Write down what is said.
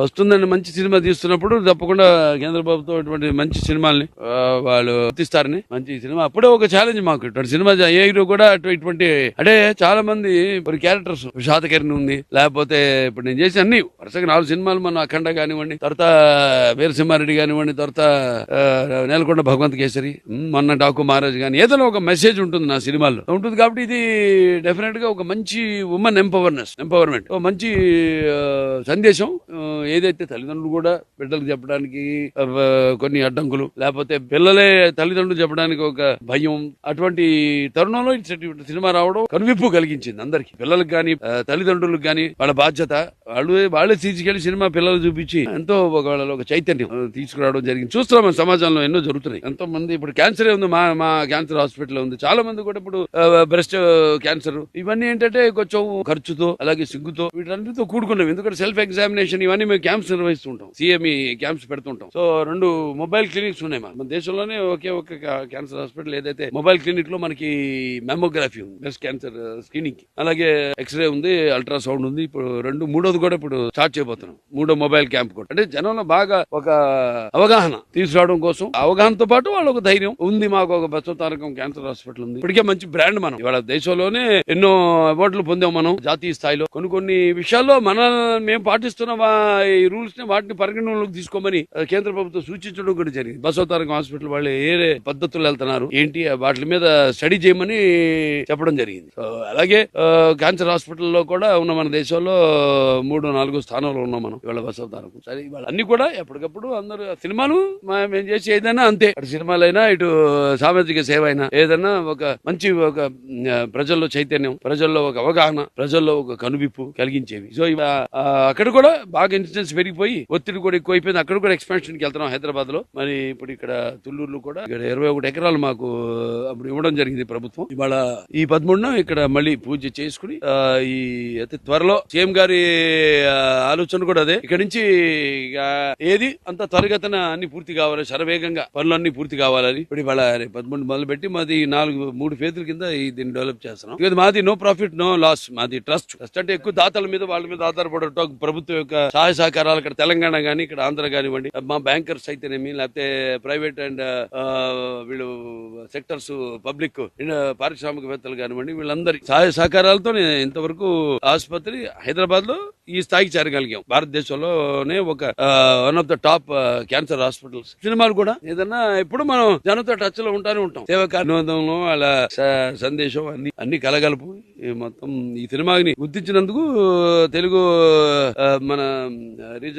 వస్తుందని మంచి సినిమా తీస్తున్నప్పుడు తప్పకుండా కేంద్ర ప్రభుత్వం ఇటువంటి మంచి సినిమాల్ని వాళ్ళు తీస్తారని. మంచి సినిమా అప్పుడే ఒక ఛాలెంజ్ మాకు. ఇటువంటి సినిమా ఏ హీరో కూడా ఇటువంటి అంటే చాలా మంది క్యారెక్టర్స్ శాతకర్ణి ఉంది, లేకపోతే ఇప్పుడు నేను చేసి అన్ని వరుసగా 4 సినిమాలు మన అఖండ కానివ్వండి, తర్వాత వీరసింహారెడ్డి కానివ్వండి, తర్వాత నేలకొండ భగవంత్ కేసరి, మొన్న డాకు మహారాజ్ గాని, ఏదైనా ఒక మెసేజ్ ఉంటుంది నా సినిమాల్లో ఉంటుంది. కాబట్టి ఇది డెఫినెట్ గా ఒక మంచి ఉమెన్ ఎంపవర్మెంట్, మంచి సందేశం. ఏదైతే తల్లిదండ్రులు కూడా బిడ్డలకు చెప్పడానికి కొన్ని అడ్డంకులు, లేకపోతే పిల్లలే తల్లిదండ్రులు చెప్పడానికి ఒక భయం, అటువంటి తరుణంలో సినిమా రావడం కనువిప్పు కలిగించింది అందరికి. పిల్లలకు గాని తల్లిదండ్రులకు గాని వాళ్ళ బాధ్యత, వాళ్ళే తీసుకెళ్లి సినిమా పిల్లలు చూపించి ఎంతో ఒక చైతన్యం తీసుకురావడం జరిగింది. చూస్తున్నాం మన సమాజంలో ఎన్నో జరుగుతున్నాయి. ఎంతో మంది ఇప్పుడు క్యాన్సర్ ఉంది, మా క్యాన్సర్ హాస్పిటల్ ఉంది. చాలా మంది కూడా ఇప్పుడు బ్రెస్ట్ క్యాన్సర్, ఇవన్నీ ఏంటంటే కొంచెం ఖర్చుతో అలాగే సిగ్గుతో వీటన్నిటితో కూడుకున్నాం. ఎందుకంటే సెల్ఫ్ ఎగ్జామినేషన్ ఇవన్నీ మేము క్యాంప్స్ నిర్వహిస్తుంటాం, సిఎంఈ క్యాంప్స్ పెడుతుంటాం. సో 2 మొబైల్ క్లినిక్స్ ఉన్నాయి మన దేశంలోనే. ఒకే ఒక క్యాన్సర్ హాస్పిటల్ ఏదైతే మొబైల్ క్లినిక్ లో మనకి మెమోగ్రఫీ ఉంది, బ్రెస్ట్ క్యాన్సర్ స్క్రీనింగ్, అలాగే ఎక్స్రే ఉంది, అల్ట్రాసౌండ్ ఉంది. ఇప్పుడు 3వది కూడా ఇప్పుడు స్టార్ట్ చేయబోతున్నాం, 3వ మొబైల్ క్యాంప్ కూడా. అంటే జనంలో బాగా ఒక అవగాహన తీసుకురావడం కోసం, అవగాహనతో పాటు వాళ్ళు ఒక ధైర్యం ఉంది. మాకు ఒక బసవతారకం క్యాన్సర్ హాస్పిటల్ ఉంది. ఇప్పటికే మంచి బ్రాండ్ మనం. ఇవాళ దేశంలోనే ఎన్నో అవార్డులు పొందాం మనం జాతీయ స్థాయిలో. కొన్ని విషయాల్లో మేము పాటిస్తున్న ఈ రూల్స్ ని వాటిని పరిగణనలోకి తీసుకోమని కేంద్ర ప్రభుత్వం సూచించడం కూడా జరిగింది. బసవతారకం హాస్పిటల్ వాళ్ళు ఏ పద్ధతులు వెళ్తున్నారు ఏంటి వాటి మీద స్టడీ చేయమని చెప్పడం జరిగింది. సో అలాగే క్యాన్సర్ హాస్పిటల్లో కూడా ఉన్న మన దేశంలో 3-4 స్థానంలో ఉన్నాం మనం ఇవాళ బసవతారకం. సరే ఇవాళ అన్ని కూడా ఎప్పటికప్పుడు అందరూ సినిమాలు మేము చేసి ఏదైనా అంతే, అటు సినిమాలైనా ఇటు సామాజిక సేవ అయినా ఏదైనా ఒక మంచి ఒక ప్రజల్లో చైతన్యం, ప్రజల్లో ఒక అవగాహన, ప్రజల్లో ఒక కనువిప్పు కలిగించేవి. సో అక్కడ కూడా బాగా ఇన్సిడెన్స్ పెరిగిపోయి ఒత్తిడి కూడా ఎక్కువైపోయింది. అక్కడ కూడా ఎక్స్పాన్షన్ కి వెళ్తున్నాం హైదరాబాద్ లో. మరి ఇప్పుడు ఇక్కడ తుళ్ళూరులో కూడా ఇక్కడ 21 ఎకరాలు మాకు అప్పుడు ఇవ్వడం జరిగింది ప్రభుత్వం. ఇవాళ ఈ 13న ఇక్కడ మళ్ళీ పూజ చేసుకుని ఈ అతి త్వరలో సీఎం గారి ఆలోచన కూడా అదే. ఇక్కడ నుంచి ఏది అంత త్వరగతన అన్ని పూర్తి కావాలి, శరవేగంగా పనులన్నీ పూర్తి కావాలని ఇప్పుడు ఇవాళ 13 మొదలు పెట్టి మాది 3 ఫేజ్ల కింద దీన్ని డెవలప్ చేస్తున్నాం. ఇక మాది నో ప్రాఫిట్ నో లాస్, మాది ట్రస్ట్ అంటే ఎక్కువ దాతల మీద వాళ్ళ మీద ఆధారపడటం, ప్రభుత్వం యొక్క సహాయ సహకారాలు ఇక్కడ తెలంగాణ గానీ ఇక్కడ ఆంధ్ర కానివ్వండి, మా బ్యాంకర్స్ అయితేనేమి, లేకపోతే ప్రైవేట్ అండ్ వీళ్ళు సెక్టర్స్ పబ్లిక్ పారిశ్రామికవేత్తలు కానివ్వండి, వీళ్ళందరి సహాయ సహకారాలతో ఇంతవరకు ఆసుపత్రి హైదరాబాద్ లో ఈ స్థాయికి చేరగలిగాం. భారతదేశంలోనే ఒక one of the top cancer hospitals. సినిమాలు కూడా ఏదన్నా ఇప్పుడు మనం జనంతో టచ్ లో ఉంటానే ఉంటాం. సేవా కార్యక్రమంలో అలా సందేశం అన్ని కలగలుపు మొత్తం ఈ సినిమాని గుర్తించినందుకు తెలుగు మన